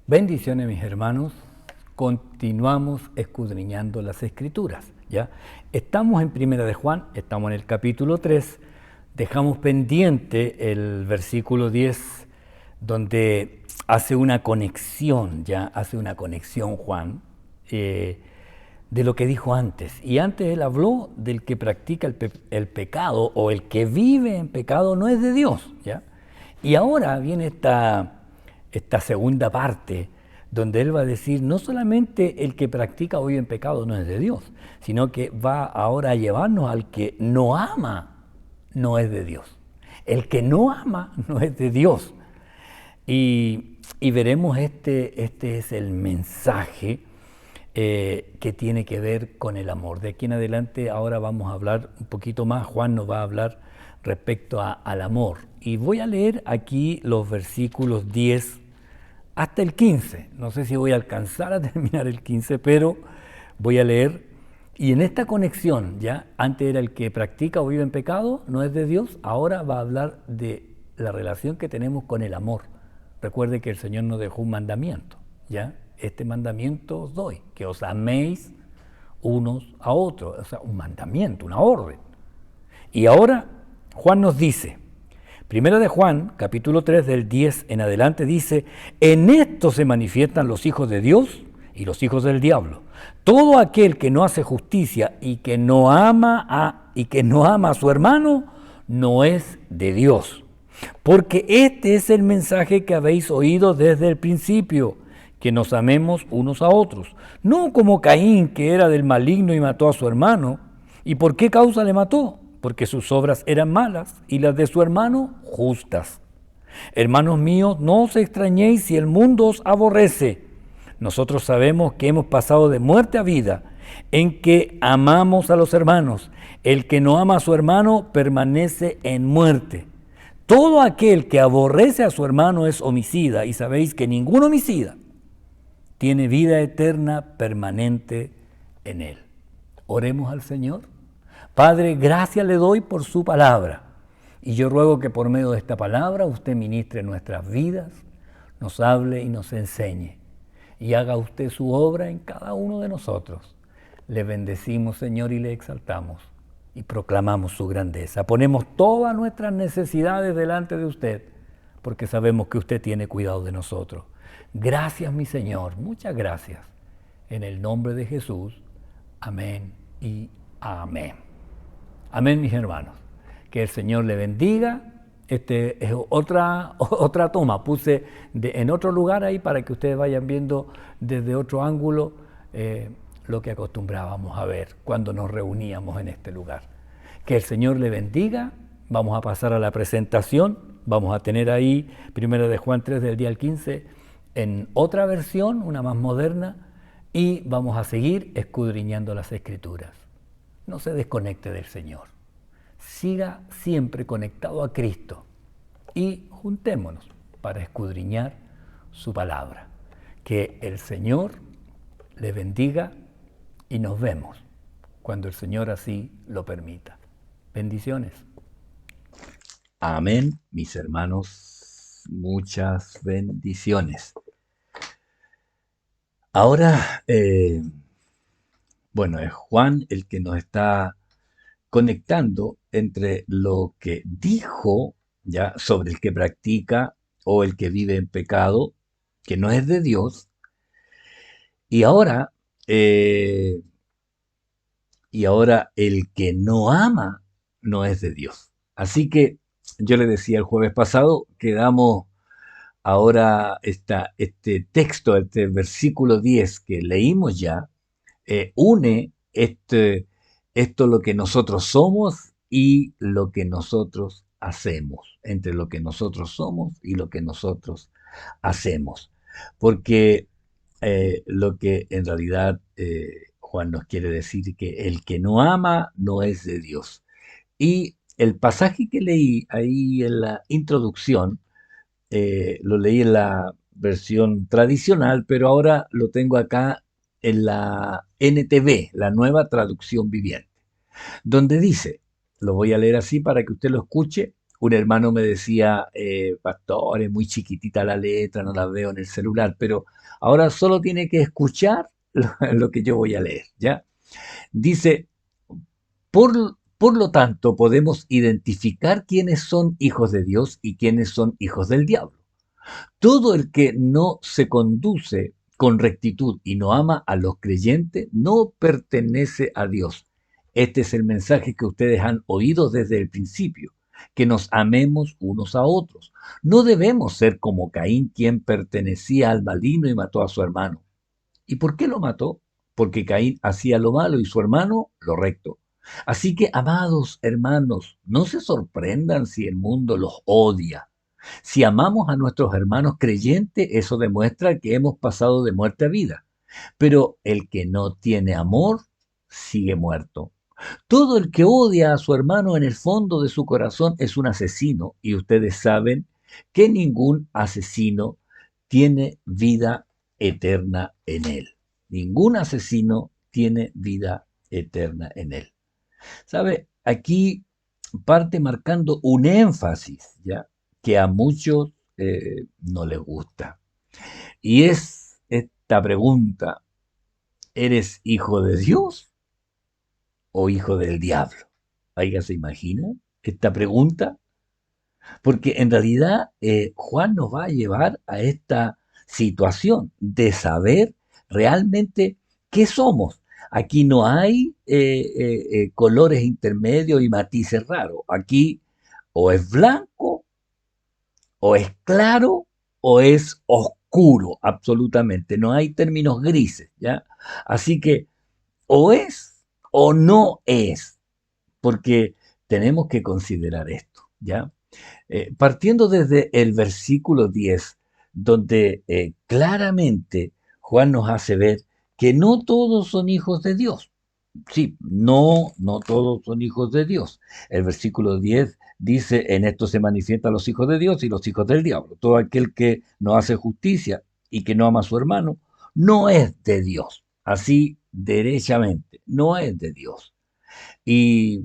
Bendiciones, mis hermanos. Continuamos escudriñando las Escrituras, ¿ya? Estamos en Primera de Juan, estamos en el capítulo 3. Dejamos pendiente el versículo 10, donde hace una conexión, ya hace una conexión Juan, de lo que dijo antes. Y antes él habló del que practica el pecado, o el que vive en pecado no es de Dios, ¿ya? Y ahora viene esta segunda parte, donde él va a decir, no solamente el que practica o vive en pecado no es de Dios, sino que va ahora a llevarnos al que no ama, no es de Dios. El que no ama no es de Dios. Y veremos, este es el mensaje que tiene que ver con el amor. De aquí en adelante ahora vamos a hablar un poquito más, Juan nos va a hablar respecto al amor. Y voy a leer aquí los versículos 10 hasta el 15. No sé si voy a alcanzar a terminar el 15, pero voy a leer. Y en esta conexión, ya antes era el que practica o vive en pecado, no es de Dios, ahora va a hablar de la relación que tenemos con el amor. Recuerde que el Señor nos dejó un mandamiento, ¿ya? Este mandamiento os doy, que os améis unos a otros, o sea, un mandamiento, una orden. Y ahora Juan nos dice, Primera de Juan, capítulo 3, del 10 en adelante, dice, en esto se manifiestan los hijos de Dios y los hijos del diablo. Todo aquel que no hace justicia y que no ama a su hermano, no es de Dios. Porque este es el mensaje que habéis oído desde el principio, que nos amemos unos a otros. No como Caín, que era del maligno y mató a su hermano. ¿Y por qué causa le mató? Porque sus obras eran malas y las de su hermano justas. Hermanos míos, no os extrañéis si el mundo os aborrece. Nosotros sabemos que hemos pasado de muerte a vida, en que amamos a los hermanos. El que no ama a su hermano permanece en muerte. Todo aquel que aborrece a su hermano es homicida, y sabéis que ningún homicida tiene vida eterna permanente en él. Oremos al Señor. Padre, gracias le doy por su palabra. Y yo ruego que por medio de esta palabra usted ministre nuestras vidas, nos hable y nos enseñe. Y haga usted su obra en cada uno de nosotros. Le bendecimos, Señor, y le exaltamos. Y proclamamos su grandeza. Ponemos todas nuestras necesidades delante de usted, porque sabemos que usted tiene cuidado de nosotros. Gracias, mi Señor, muchas gracias. En el nombre de Jesús, amén y amén. Amén, mis hermanos. Que el Señor le bendiga. Este es otra toma. Puse en otro lugar ahí para que ustedes vayan viendo desde otro ángulo lo que acostumbrábamos a ver cuando nos reuníamos en este lugar. Que el Señor le bendiga. Vamos a pasar a la presentación. Vamos a tener ahí 1 de Juan 3 del día al 15 en otra versión, una más moderna, y vamos a seguir escudriñando las Escrituras. No se desconecte del Señor. Siga siempre conectado a Cristo y juntémonos para escudriñar su palabra. Que el Señor le bendiga y nos vemos cuando el Señor así lo permita. Bendiciones. Amén, mis hermanos. Muchas bendiciones. Ahora, bueno, es Juan el que nos está conectando entre lo que dijo ya sobre el que practica o el que vive en pecado, que no es de Dios, y ahora, eh, y ahora el que no ama no es de Dios. Así que yo le decía el jueves pasado que damos ahora este texto, este versículo 10 que leímos ya, une esto lo que nosotros somos y lo que nosotros hacemos, entre lo que nosotros somos y lo que nosotros hacemos. Porque lo que en realidad Juan nos quiere decir que el que no ama no es de Dios. Y el pasaje que leí ahí en la introducción, lo leí en la versión tradicional, pero ahora lo tengo acá en la NTV, la nueva traducción viviente, donde dice, lo voy a leer así para que usted lo escuche, Un hermano me decía, pastor, es muy chiquitita la letra, no la veo en el celular, pero ahora solo tiene que escuchar lo que yo voy a leer, ¿ya? Dice, por lo tanto, podemos identificar quiénes son hijos de Dios y quiénes son hijos del diablo. Todo el que no se conduce con rectitud y no ama a los creyentes no pertenece a Dios. Este es el mensaje que ustedes han oído desde el principio, que nos amemos unos a otros. No debemos ser como Caín, quien pertenecía al maligno y mató a su hermano. ¿Y por qué lo mató? Porque Caín hacía lo malo y su hermano lo recto. Así que, amados hermanos, no se sorprendan si el mundo los odia. Si amamos a nuestros hermanos creyentes, eso demuestra que hemos pasado de muerte a vida. Pero el que no tiene amor sigue muerto. Todo el que odia a su hermano en el fondo de su corazón es un asesino, y ustedes saben que ningún asesino tiene vida eterna en él. Ningún asesino tiene vida eterna en él. ¿Sabe? Aquí parte marcando un énfasis, ¿ya? Que a muchos no les gusta. Y es esta pregunta, ¿eres hijo de Dios o hijo del diablo? ¿Alguien se imagina esta pregunta? Porque en realidad Juan nos va a llevar a esta situación de saber realmente qué somos. Aquí no hay colores intermedios y matices raros. Aquí o es blanco, o es claro, o es oscuro, absolutamente. No hay términos grises, ¿ya? Así que o es o no es, porque tenemos que considerar esto, ¿ya? Partiendo desde el versículo 10, donde claramente Juan nos hace ver que no todos son hijos de Dios. Sí, no todos son hijos de Dios. El versículo 10 dice, en esto se manifiestan los hijos de Dios y los hijos del diablo. Todo aquel que no hace justicia y que no ama a su hermano, no es de Dios. Así derechamente, no es de Dios. Y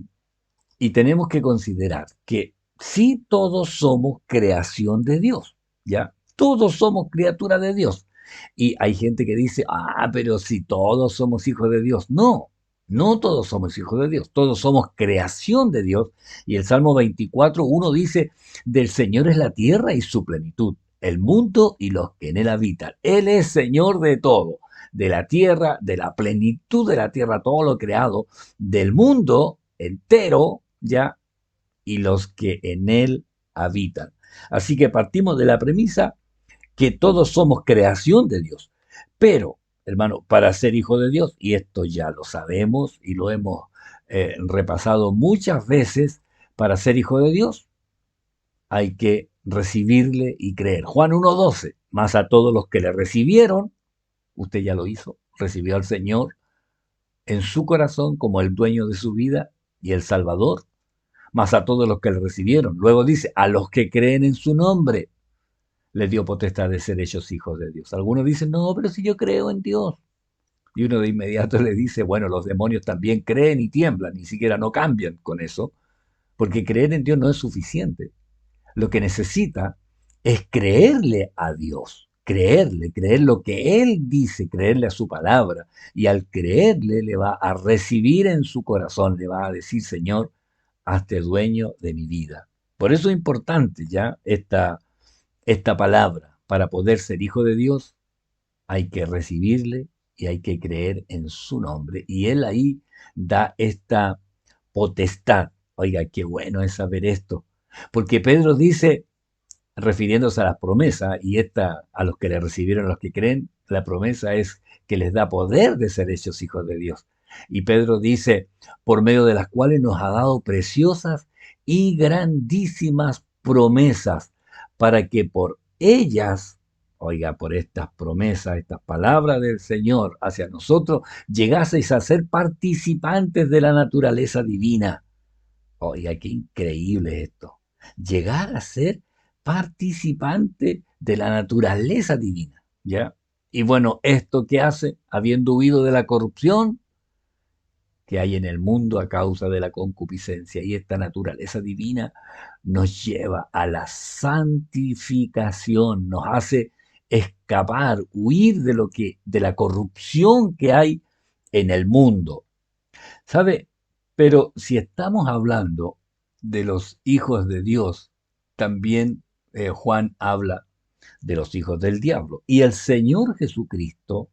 y tenemos que considerar que sí todos somos creación de Dios, ¿ya? Todos somos criaturas de Dios. Y hay gente que dice, pero si todos somos hijos de Dios. No, no todos somos hijos de Dios, todos somos creación de Dios. Y el Salmo 24:1 dice, del Señor es la tierra y su plenitud, el mundo y los que en él habitan. Él es Señor de todo, de la tierra, de la plenitud de la tierra, todo lo creado, del mundo entero, ya, y los que en él habitan. Así que partimos de la premisa que todos somos creación de Dios. Pero, hermano, para ser hijo de Dios, y esto ya lo sabemos y lo hemos repasado muchas veces, para ser hijo de Dios hay que recibirle y creer. Juan 1:12, más a todos los que le recibieron, usted ya lo hizo, recibió al Señor en su corazón como el dueño de su vida y el Salvador, más a todos los que le recibieron. Luego dice, a los que creen en su nombre, les dio potestad de ser hechos hijos de Dios. Algunos dicen, no, pero si yo creo en Dios. Y uno de inmediato le dice, bueno, los demonios también creen y tiemblan, ni siquiera no cambian con eso, porque creer en Dios no es suficiente. Lo que necesita es creerle a Dios, creer lo que Él dice, creerle a su palabra. Y al creerle le va a recibir en su corazón, le va a decir, Señor, hazte dueño de mi vida. Por eso es importante ya esta palabra. Para poder ser hijo de Dios hay que recibirle y hay que creer en su nombre. Y Él ahí da esta potestad. Oiga, qué bueno es saber esto. Porque Pedro dice, refiriéndose a las promesas, y esta a los que le recibieron, a los que creen, la promesa es que les da poder de ser hechos hijos de Dios. Y Pedro dice, por medio de las cuales nos ha dado preciosas y grandísimas promesas, para que por ellas, oiga, por estas promesas, estas palabras del Señor hacia nosotros, llegaseis a ser participantes de la naturaleza divina. Oiga, qué increíble esto. Llegar a ser participante de la naturaleza divina, ¿ya? Y bueno, ¿esto qué hace? Habiendo huido de la corrupción que hay en el mundo a causa de la concupiscencia. Y esta naturaleza divina nos lleva a la santificación, nos hace escapar, huir de la corrupción que hay en el mundo. ¿Sabe? Pero si estamos hablando de los hijos de Dios, también Juan habla de los hijos del diablo. Y el Señor Jesucristo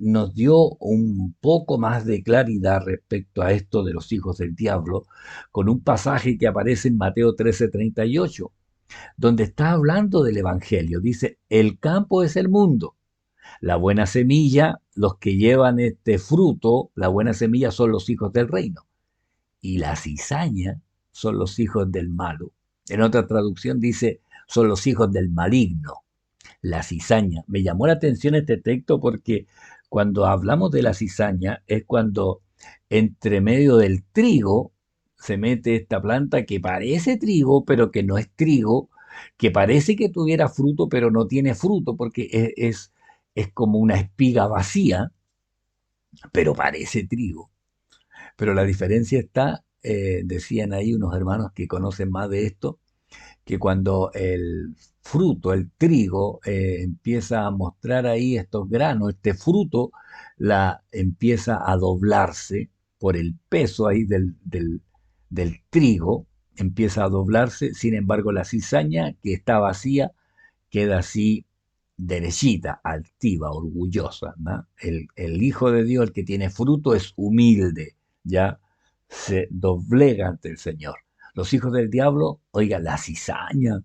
nos dio un poco más de claridad respecto a esto de los hijos del diablo, con un pasaje que aparece en Mateo 13:38, donde está hablando del Evangelio. Dice, el campo es el mundo, la buena semilla, los que llevan este fruto, la buena semilla son los hijos del reino, y la cizaña son los hijos del malo. En otra traducción dice, son los hijos del maligno, la cizaña. Me llamó la atención este texto porque cuando hablamos de la cizaña es cuando entre medio del trigo se mete esta planta que parece trigo, pero que no es trigo, que parece que tuviera fruto, pero no tiene fruto, porque es como una espiga vacía, pero parece trigo. Pero la diferencia está, decían ahí unos hermanos que conocen más de esto, que cuando el fruto, el trigo, empieza a mostrar ahí estos granos, este fruto empieza a doblarse por el peso ahí del trigo, empieza a doblarse, sin embargo la cizaña que está vacía queda así derechita, altiva, orgullosa, ¿no? El Hijo de Dios, el que tiene fruto, es humilde, ya se doblega ante el Señor. Los hijos del diablo, oiga, la cizaña.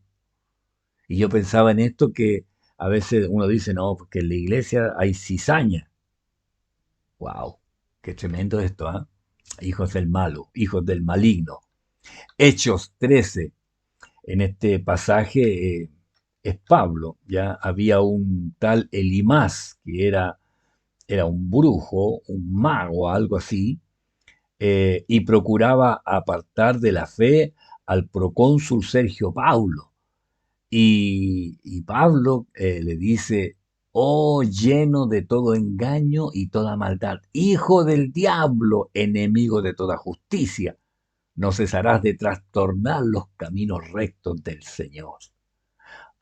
Y yo pensaba en esto que a veces uno dice, no, porque en la iglesia hay cizaña. ¡Wow! ¡Qué tremendo esto! ¿Ah? Hijos del malo, hijos del maligno. Hechos 13. En este pasaje es Pablo. Ya había un tal Elimás que era un brujo, un mago, algo así, y procuraba apartar de la fe al procónsul Sergio Paulo. Y Pablo le dice, oh lleno de todo engaño y toda maldad, hijo del diablo, enemigo de toda justicia, no cesarás de trastornar los caminos rectos del Señor.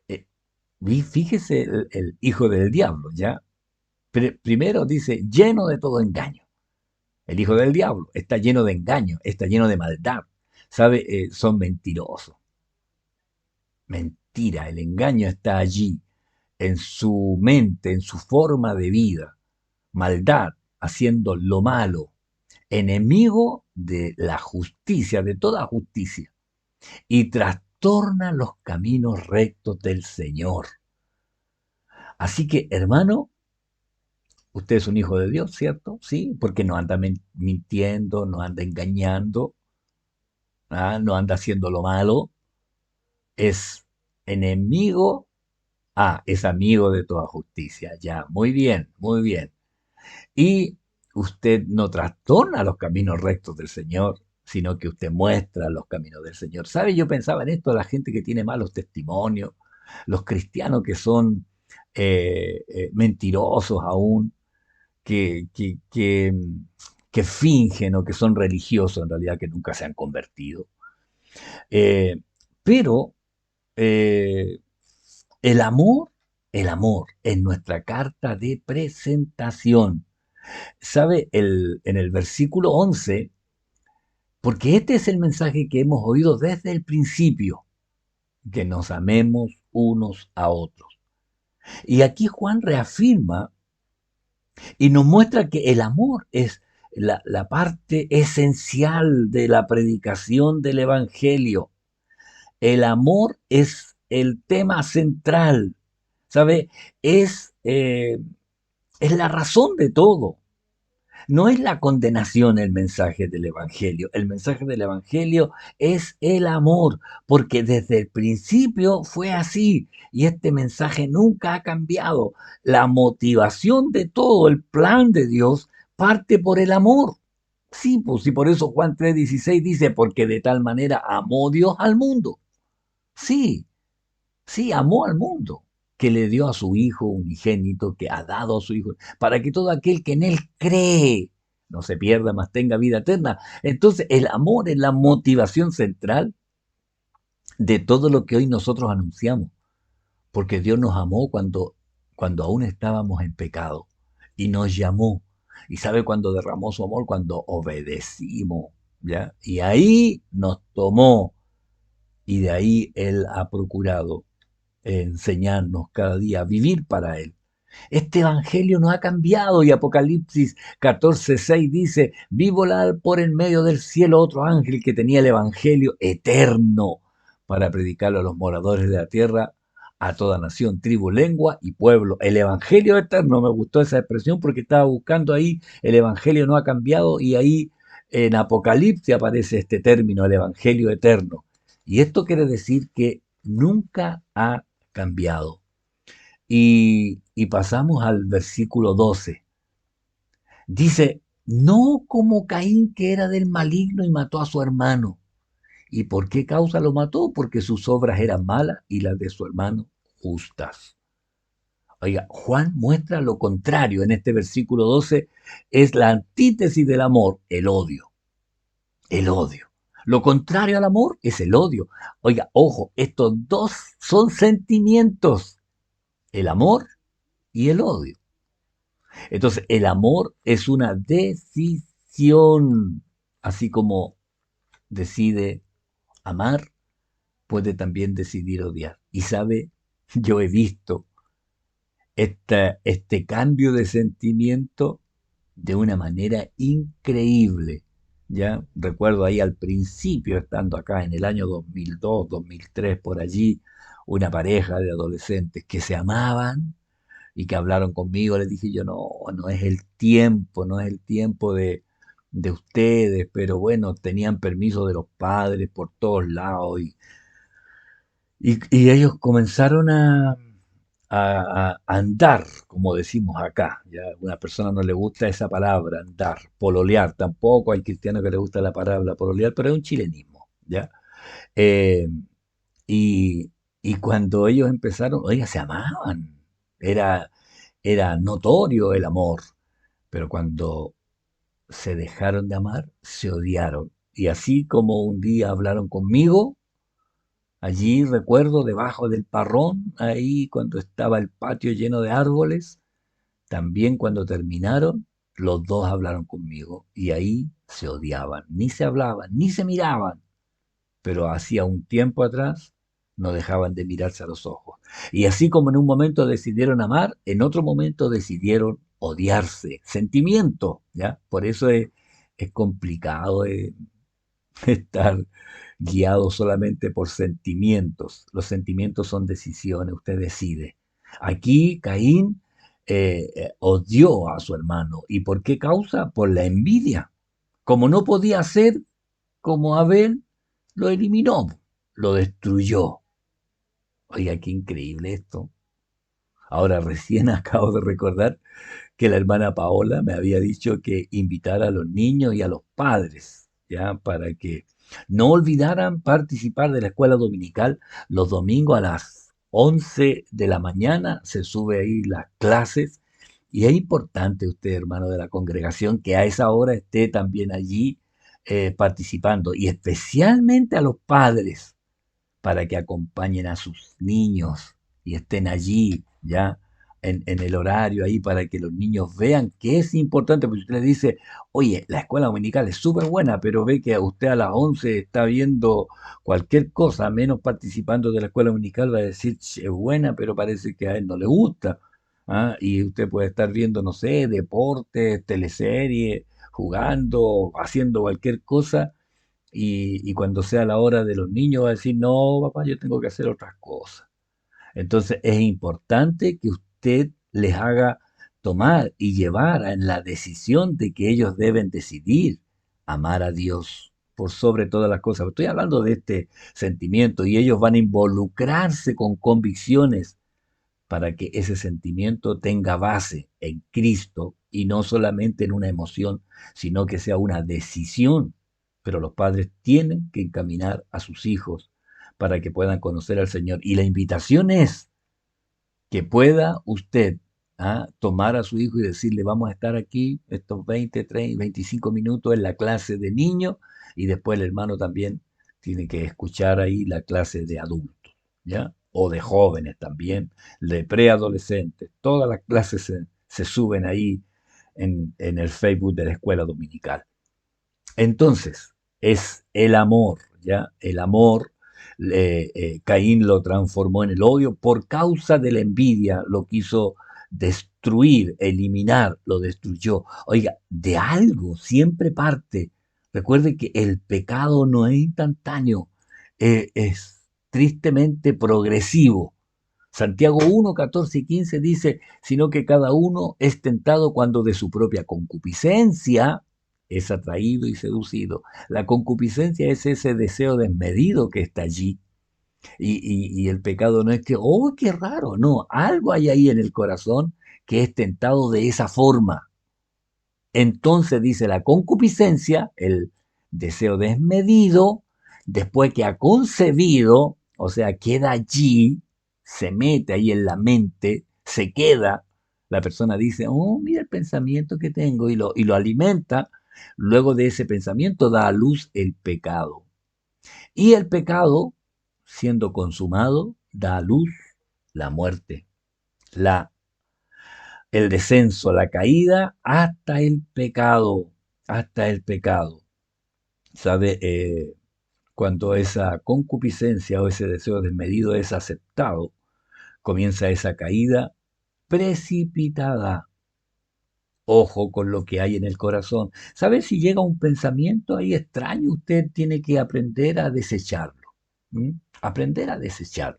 Eh, Fíjese el hijo del diablo, ¿ya? Primero dice, lleno de todo engaño. El hijo del diablo está lleno de engaño, está lleno de maldad. ¿Sabe? Son mentirosos. Mentira, el engaño está allí, en su mente, en su forma de vida. Maldad, haciendo lo malo. Enemigo de la justicia, de toda justicia. Y trastorna los caminos rectos del Señor. Así que, hermano, usted es un hijo de Dios, ¿cierto? Sí, porque no anda mintiendo, no anda engañando, no anda haciendo lo malo, es enemigo, es amigo de toda justicia. Ya, muy bien, muy bien. Y usted no trastorna los caminos rectos del Señor, sino que usted muestra los caminos del Señor. ¿Sabe? Yo pensaba en esto, la gente que tiene malos testimonios, los cristianos que son mentirosos aún, que, que, que, que fingen o que son religiosos en realidad, que nunca se han convertido. Eh, pero eh, el amor, el amor es nuestra carta de presentación. ¿Sabe? En el versículo 11, porque este es el mensaje que hemos oído desde el principio, que nos amemos unos a otros. Y aquí Juan reafirma y nos muestra que el amor es la parte esencial de la predicación del Evangelio. El amor es el tema central, ¿sabe? Es, eh, es la razón de todo. No es la condenación el mensaje del Evangelio. El mensaje del Evangelio es el amor, porque desde el principio fue así y este mensaje nunca ha cambiado. La motivación de todo el plan de Dios parte por el amor. Sí, pues y por eso Juan 3:16 dice, porque de tal manera amó Dios al mundo. Sí, sí, amó al mundo, que le dio a su Hijo unigénito, que ha dado a su Hijo, para que todo aquel que en Él cree, no se pierda, mas tenga vida eterna. Entonces, el amor es la motivación central de todo lo que hoy nosotros anunciamos, porque Dios nos amó cuando aún estábamos en pecado y nos llamó. ¿Y sabe cuándo derramó su amor? Cuando obedecimos, ¿ya? Y ahí nos tomó y de ahí Él ha procurado enseñarnos cada día a vivir para Él. Este evangelio no ha cambiado y Apocalipsis 14:6 dice, vi volar por en medio del cielo otro ángel que tenía el evangelio eterno para predicarlo a los moradores de la tierra, a toda nación, tribu, lengua y pueblo. El evangelio eterno, me gustó esa expresión porque estaba buscando ahí, el evangelio no ha cambiado y ahí en Apocalipsis aparece este término, el evangelio eterno. Y esto quiere decir que nunca ha cambiado. Y pasamos al versículo 12. Dice, no como Caín que era del maligno y mató a su hermano. ¿Y por qué causa lo mató? Porque sus obras eran malas y las de su hermano justas. Oiga, Juan muestra lo contrario en este versículo 12. Es la antítesis del amor, el odio. El odio. Lo contrario al amor es el odio. Oiga, ojo, estos dos son sentimientos, el amor y el odio. Entonces, el amor es una decisión, así como decide amar, puede también decidir odiar. Y sabe, yo he visto este cambio de sentimiento de una manera increíble. Ya recuerdo ahí al principio, estando acá en el año 2002, 2003, por allí, una pareja de adolescentes que se amaban y que hablaron conmigo, les dije yo, no, no es el tiempo, no es el tiempo de ustedes, pero bueno, tenían permiso de los padres por todos lados y ellos comenzaron a andar, como decimos acá. Ya a una persona no le gusta esa palabra, andar, pololear, tampoco hay cristiano que le gusta la palabra pololear, pero es un chilenismo, ¿ya? Eh, y, y cuando ellos empezaron, oiga, se amaban, era, era notorio el amor, pero cuando se dejaron de amar, se odiaron. Y así como un día hablaron conmigo, allí recuerdo debajo del parrón, ahí cuando estaba el patio lleno de árboles, también cuando terminaron, los dos hablaron conmigo y ahí se odiaban, ni se hablaban, ni se miraban, pero hacía un tiempo atrás no dejaban de mirarse a los ojos. Y así como en un momento decidieron amar, en otro momento decidieron odiarse. Sentimiento, ¿ya? Por eso es complicado estar guiado solamente por sentimientos. Los sentimientos son decisiones, usted decide. Aquí Caín odió a su hermano. ¿Y por qué causa? Por la envidia. Como no podía ser como Abel, lo eliminó, lo destruyó. Oiga, qué increíble esto. Ahora recién acabo de recordar que la hermana Paola me había dicho que invitara a los niños y a los padres, ya, para que no olvidaran participar de la escuela dominical los domingos a las 11 de la mañana, se sube ahí las clases y es importante usted, hermano de la congregación, que a esa hora esté también allí participando y especialmente a los padres para que acompañen a sus niños y estén allí, ya, en el horario ahí, para que los niños vean que es importante, porque usted le dice, oye, la escuela dominical es súper buena, pero ve que usted a las 11 está viendo cualquier cosa, menos participando de la escuela dominical, va a decir, "Che, es buena, pero parece que a él no le gusta. ¿Ah? Y usted puede estar viendo, no sé, deportes, teleseries, jugando, haciendo cualquier cosa y cuando sea la hora de los niños va a decir, no, papá, yo tengo que hacer otras cosas. Entonces es importante que usted les haga tomar y llevar en la decisión de que ellos deben decidir amar a Dios por sobre todas las cosas. Estoy hablando de este sentimiento y ellos van a involucrarse con convicciones para que ese sentimiento tenga base en Cristo y no solamente en una emoción, sino que sea una decisión. Pero los padres tienen que encaminar a sus hijos para que puedan conocer al Señor. Y la invitación es que pueda usted tomar a su hijo y decirle, vamos a estar aquí estos 20, 30, 25 minutos en la clase de niños y después el hermano también tiene que escuchar ahí la clase de adultos, ¿ya? O de jóvenes también, de preadolescentes. Todas las clases se suben ahí en el Facebook de la escuela dominical. Entonces, es el amor, ¿ya? El amor, Caín lo transformó en el odio por causa de la envidia, lo quiso destruir, eliminar, lo destruyó. Oiga, de algo siempre parte. Recuerde que el pecado no es instantáneo, es tristemente progresivo. Santiago 1, 14 y 15 dice, sino que cada uno es tentado cuando de su propia concupiscencia es atraído y seducido. La concupiscencia es ese deseo desmedido que está allí. Y el pecado no es que, oh, qué raro, no, algo hay ahí en el corazón que es tentado de esa forma. Entonces dice la concupiscencia, el deseo desmedido, después que ha concebido, o sea, queda allí, se mete ahí en la mente, se queda, la persona dice, oh, mira el pensamiento que tengo y lo alimenta, luego de ese pensamiento da a luz el pecado. Y el pecado, siendo consumado, da a luz la muerte, la el descenso, la caída, hasta el pecado, hasta el pecado. ¿Sabe? Cuando esa concupiscencia o ese deseo desmedido es aceptado, comienza esa caída precipitada. Ojo con lo que hay en el corazón. ¿Sabe? Si llega un pensamiento ahí extraño, usted tiene que aprender a desecharlo. ¿M? Aprender a desecharlo.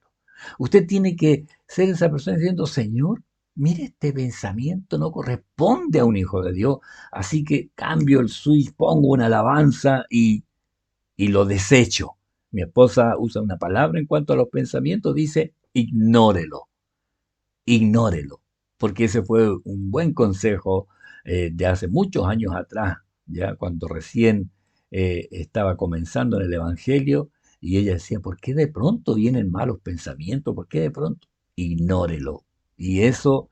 Usted tiene que ser esa persona diciendo, Señor, mire, este pensamiento no corresponde a un hijo de Dios, así que cambio el switch, pongo una alabanza y lo desecho. Mi esposa usa una palabra en cuanto a los pensamientos, dice, ignórelo, ignórelo, porque ese fue un buen consejo de hace muchos años atrás, ya cuando recién estaba comenzando en el Evangelio, y ella decía, ¿por qué de pronto vienen malos pensamientos? ¿Por qué de pronto? Ignórelo. Y eso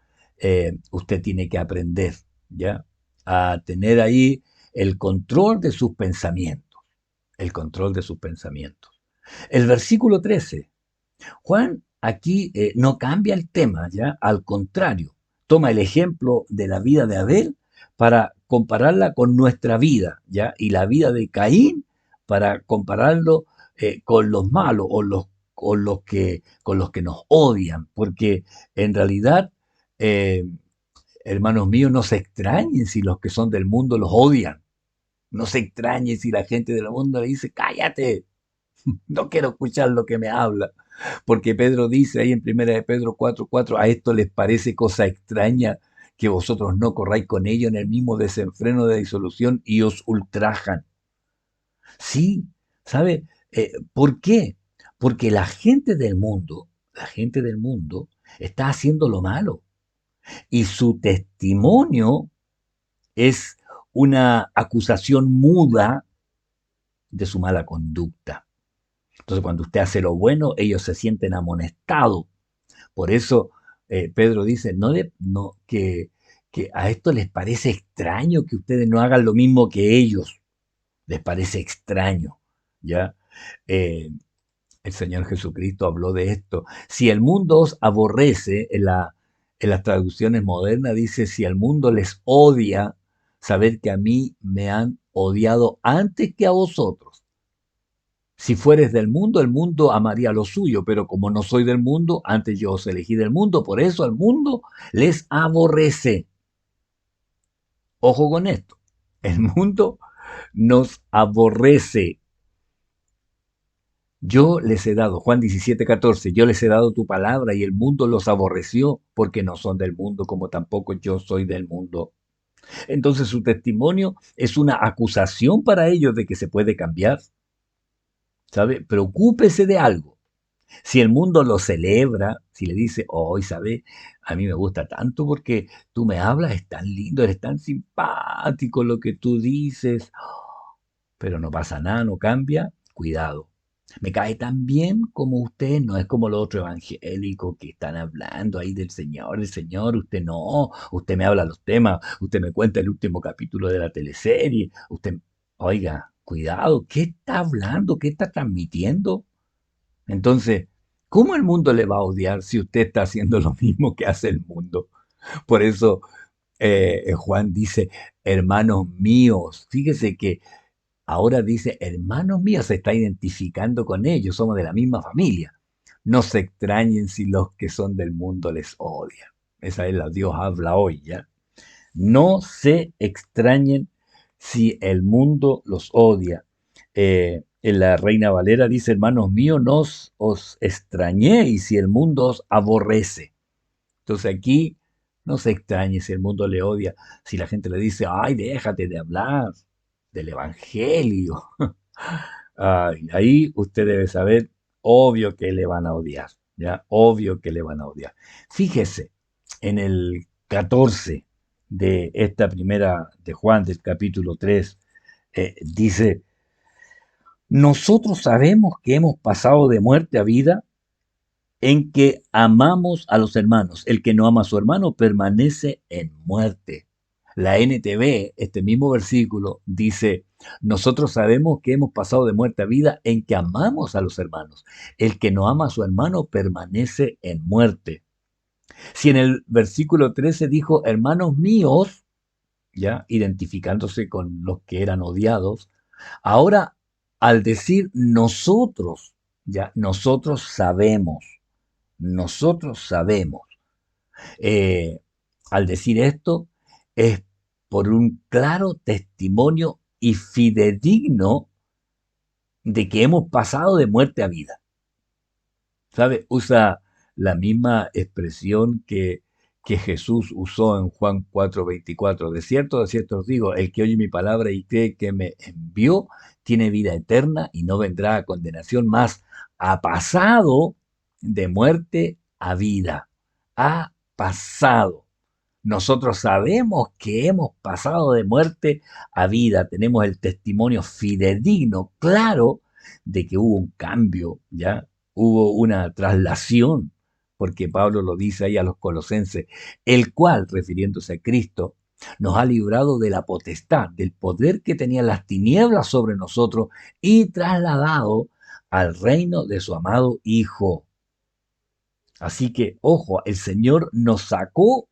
usted tiene que aprender, ¿ya? A tener ahí el control de sus pensamientos, el control de sus pensamientos. El versículo 13. Juan aquí no cambia el tema, ¿ya? Al contrario, toma el ejemplo de la vida de Abel para compararla con nuestra vida, ¿ya? Y la vida de Caín para compararlo con los malos o con los que nos odian, porque en realidad, eh, hermanos míos, no se extrañen si los que son del mundo los odian. No se extrañen si la gente del mundo le dice, cállate, no quiero escuchar lo que me habla. Porque Pedro dice ahí en primera de Pedro 4:4, a esto les parece cosa extraña que vosotros no corráis con ellos en el mismo desenfreno de disolución y os ultrajan. Sí, ¿sabe? ¿Por qué? Porque la gente del mundo está haciendo lo malo y su testimonio es una acusación muda de su mala conducta. Entonces, cuando usted hace lo bueno, ellos se sienten amonestados. Por eso Pedro dice, que a esto les parece extraño que ustedes no hagan lo mismo que ellos. Les parece extraño, ¿ya? Eh, el Señor Jesucristo habló de esto. Si el mundo os aborrece, en las traducciones modernas dice, si el mundo les odia, sabed que a mí me han odiado antes que a vosotros. Si fueres del mundo, el mundo amaría lo suyo, pero como no soy del mundo, antes yo os elegí del mundo, por eso al mundo les aborrece. Ojo con esto, el mundo nos aborrece. Yo les he dado, Juan 17:14, yo les he dado tu palabra y el mundo los aborreció porque no son del mundo como tampoco yo soy del mundo. Entonces su testimonio es una acusación para ellos de que se puede cambiar, ¿sabe? Preocúpese de algo. Si el mundo lo celebra, si le dice, hoy, ¿sabes? A mí me gusta tanto porque tú me hablas, es tan lindo, eres tan simpático lo que tú dices, pero no pasa nada, no cambia, cuidado. Me cae tan bien como usted, no es como los otros evangélicos que están hablando ahí del Señor, el Señor, usted no, usted me habla los temas, usted me cuenta el último capítulo de la teleserie, usted, oiga, cuidado, ¿qué está hablando? ¿Qué está transmitiendo? Entonces, ¿cómo el mundo le va a odiar si usted está haciendo lo mismo que hace el mundo? Por eso Juan dice, hermanos míos, fíjese que ahora dice, hermanos míos, se está identificando con ellos, somos de la misma familia. No se extrañen si los que son del mundo les odian. Esa es la Dios habla hoy, ¿ya? No se extrañen si el mundo los odia. En la Reina Valera dice, hermanos míos, no os extrañéis si el mundo os aborrece. Entonces aquí no se extrañe si el mundo le odia, si la gente le dice, ay, déjate de hablar del Evangelio. Ay, ahí usted debe saber, obvio que le van a odiar, ¿ya? Obvio que le van a odiar. Fíjese, en el 14 de esta primera de Juan, del capítulo 3, dice, nosotros sabemos que hemos pasado de muerte a vida en que amamos a los hermanos. El que no ama a su hermano permanece en muerte. La NTV, este mismo versículo, dice, nosotros sabemos que hemos pasado de muerte a vida en que amamos a los hermanos. El que no ama a su hermano permanece en muerte. Si en el versículo 13 dijo, hermanos míos, ya identificándose con los que eran odiados, ahora al decir nosotros, ya nosotros sabemos. Eh, Al decir esto, es por un claro testimonio y fidedigno de que hemos pasado de muerte a vida. ¿Sabe? Usa la misma expresión que Jesús usó en Juan 4:24. De cierto os digo, el que oye mi palabra y cree que me envió, tiene vida eterna y no vendrá a condenación, más ha pasado de muerte a vida. Ha pasado. Nosotros sabemos que hemos pasado de muerte a vida. Tenemos el testimonio fidedigno, claro, de que hubo un cambio, ¿ya? Hubo una traslación, porque Pablo lo dice ahí a los colosenses, el cual, refiriéndose a Cristo, nos ha librado de la potestad, del poder que tenían las tinieblas sobre nosotros y trasladado al reino de su amado Hijo. Así que, ojo, el Señor nos sacó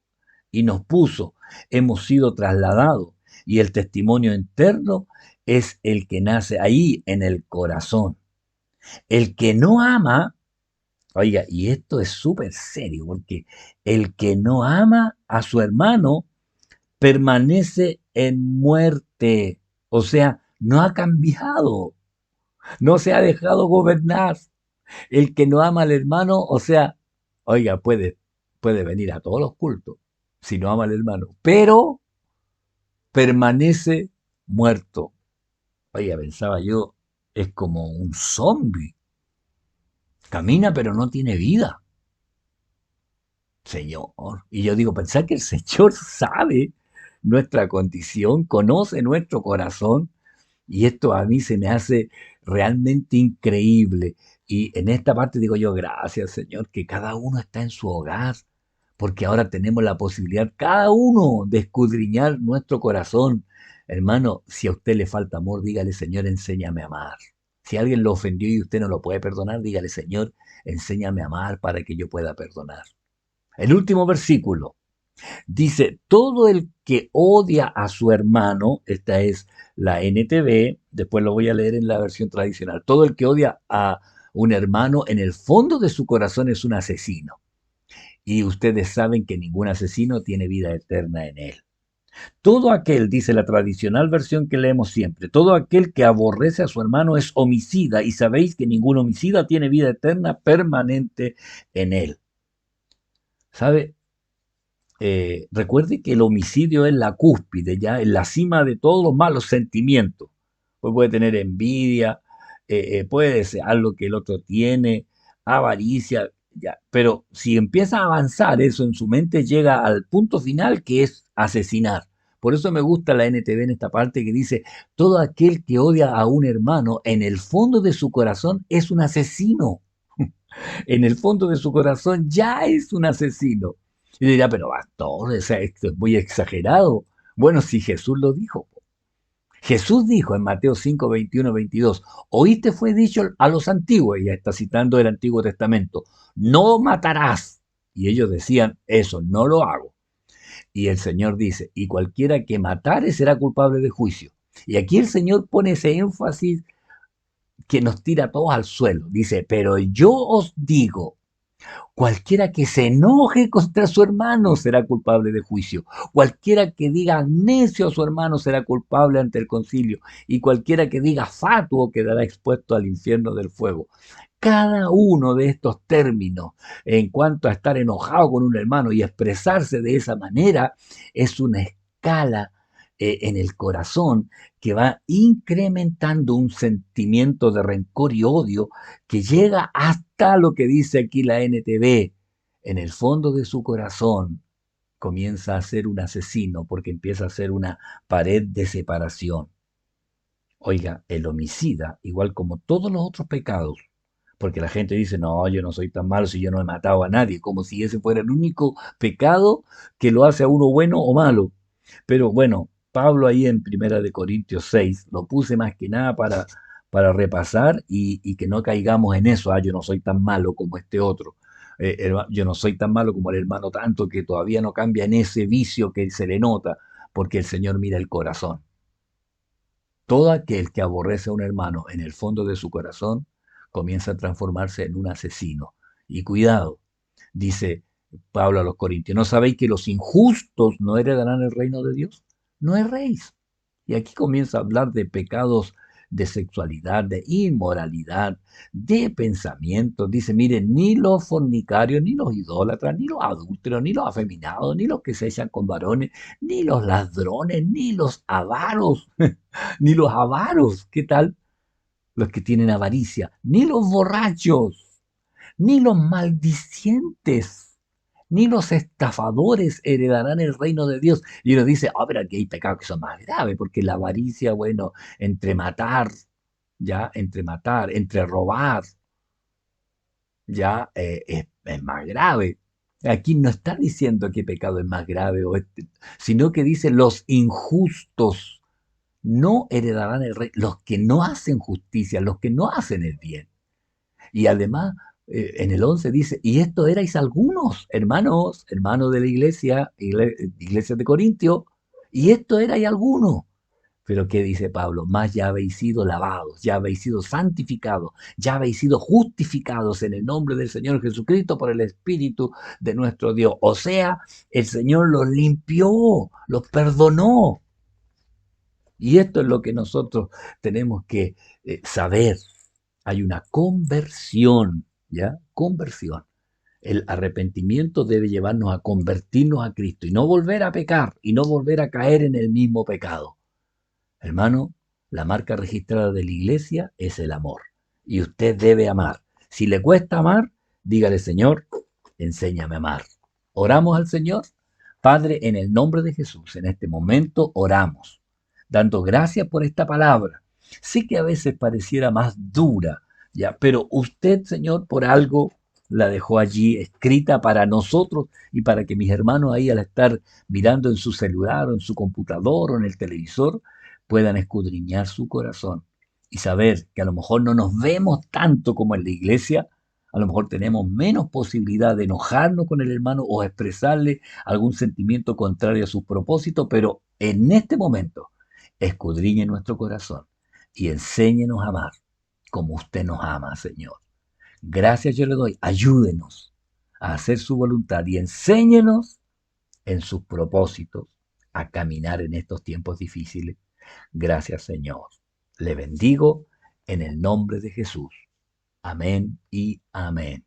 y nos puso, hemos sido trasladados y el testimonio interno es el que nace ahí en el corazón. El que no ama, oiga, y esto es súper serio, porque el que no ama a su hermano permanece en muerte, o sea, no ha cambiado, no se ha dejado gobernar. El que no ama al hermano, o sea, oiga, puede venir a todos los cultos si no ama al hermano, pero permanece muerto. Oiga, pensaba yo, es como un zombie. Camina pero no tiene vida. Señor. Y yo digo, pensar que el Señor sabe nuestra condición, conoce nuestro corazón, y esto a mí se me hace realmente increíble. Y en esta parte digo yo, gracias Señor, que cada uno está en su hogar, porque ahora tenemos la posibilidad, cada uno, de escudriñar nuestro corazón. Hermano, si a usted le falta amor, dígale, Señor, enséñame a amar. Si alguien lo ofendió y usted no lo puede perdonar, dígale, Señor, enséñame a amar para que yo pueda perdonar. El último versículo dice, todo el que odia a su hermano, esta es la NTV, después lo voy a leer en la versión tradicional, todo el que odia a un hermano en el fondo de su corazón es un asesino. Y ustedes saben que ningún asesino tiene vida eterna en él. Todo aquel, dice la tradicional versión que leemos siempre, todo aquel que aborrece a su hermano es homicida y sabéis que ningún homicida tiene vida eterna permanente en él. ¿Sabe? Recuerde que el homicidio es la cúspide, ya en la cima de todos los malos sentimientos. Pues puede tener envidia, puede desear lo que el otro tiene, avaricia, ya. Pero si empieza a avanzar eso en su mente, llega al punto final que es asesinar. Por eso me gusta la NTV en esta parte que dice, todo aquel que odia a un hermano, en el fondo de su corazón es un asesino. En el fondo de su corazón ya es un asesino. Y dirá, pero pastor, o sea, esto es muy exagerado. Bueno, si Jesús lo dijo. Jesús dijo en Mateo 5, 21, 22, oíste fue dicho a los antiguos, y ya está citando el Antiguo Testamento, no matarás. Y ellos decían, eso no lo hago. Y el Señor dice, y cualquiera que matare será culpable de juicio. Y aquí el Señor pone ese énfasis que nos tira a todos al suelo. Dice, pero yo os digo, cualquiera que se enoje contra su hermano será culpable de juicio. Cualquiera que diga necio a su hermano será culpable ante el concilio. Y cualquiera que diga fatuo quedará expuesto al infierno del fuego. Cada uno de estos términos, en cuanto a estar enojado con un hermano y expresarse de esa manera, es una escala en el corazón que va incrementando un sentimiento de rencor y odio que llega hasta lo que dice aquí la NTV. En el fondo de su corazón comienza a ser un asesino porque empieza a ser una pared de separación. Oiga, el homicida, igual como todos los otros pecados, porque la gente dice, no, yo no soy tan malo si yo no he matado a nadie, como si ese fuera el único pecado que lo hace a uno bueno o malo. Pero bueno, Pablo ahí en Primera de Corintios 6 lo puse más que nada para repasar y que no caigamos en eso, yo no soy tan malo como este otro. Yo no soy tan malo como el hermano tanto que todavía no cambia en ese vicio que se le nota, porque el Señor mira el corazón. Todo aquel que aborrece a un hermano en el fondo de su corazón comienza a transformarse en un asesino. Y cuidado, dice Pablo a los Corintios, ¿no sabéis que los injustos no heredarán el reino de Dios? No erréis. Y aquí comienza a hablar de pecados de sexualidad, de inmoralidad, de pensamientos. Dice, miren, ni los fornicarios, ni los idólatras, ni los adúlteros, ni los afeminados, ni los que se echan con varones, ni los ladrones, ni los avaros, ni los avaros, ¿qué tal? Los que tienen avaricia, ni los borrachos, ni los maldicientes, ni los estafadores heredarán el reino de Dios. Y uno dice, pero aquí hay pecados que son más graves, porque la avaricia, bueno, entre matar, entre robar, es más grave. Aquí no está diciendo qué pecado es más grave, sino que dice los injustos no heredarán el reino, los que no hacen justicia, los que no hacen el bien. Y además, en el 11 dice, y esto erais algunos, hermanos de la iglesia de Corintio, y esto erais algunos. Pero ¿qué dice Pablo? Más ya habéis sido lavados, ya habéis sido santificados, ya habéis sido justificados en el nombre del Señor Jesucristo por el Espíritu de nuestro Dios. O sea, el Señor los limpió, los perdonó. Y esto es lo que nosotros tenemos que saber. Hay una conversión, ¿ya? Conversión. El arrepentimiento debe llevarnos a convertirnos a Cristo y no volver a pecar y no volver a caer en el mismo pecado. Hermano, la marca registrada de la iglesia es el amor. Y usted debe amar. Si le cuesta amar, dígale, Señor, enséñame a amar. Oramos al Señor. Padre, en el nombre de Jesús, en este momento oramos, dando gracias por esta palabra. Sí que a veces pareciera más dura, ya, pero usted, Señor, por algo la dejó allí escrita para nosotros y para que mis hermanos ahí al estar mirando en su celular o en su computador o en el televisor puedan escudriñar su corazón y saber que a lo mejor no nos vemos tanto como en la iglesia, a lo mejor tenemos menos posibilidad de enojarnos con el hermano o expresarle algún sentimiento contrario a sus propósitos, pero en este momento escudriñe nuestro corazón y enséñenos a amar como usted nos ama, Señor. Gracias yo le doy. Ayúdenos a hacer su voluntad y enséñenos en sus propósitos a caminar en estos tiempos difíciles. Gracias, Señor. Le bendigo en el nombre de Jesús. Amén y amén.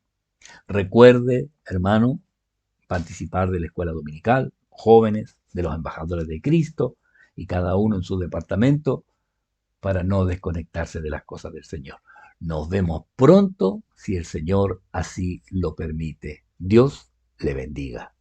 Recuerde, hermano, participar de la escuela dominical, jóvenes, de los embajadores de Cristo y cada uno en su departamento para no desconectarse de las cosas del Señor. Nos vemos pronto si el Señor así lo permite. Dios le bendiga.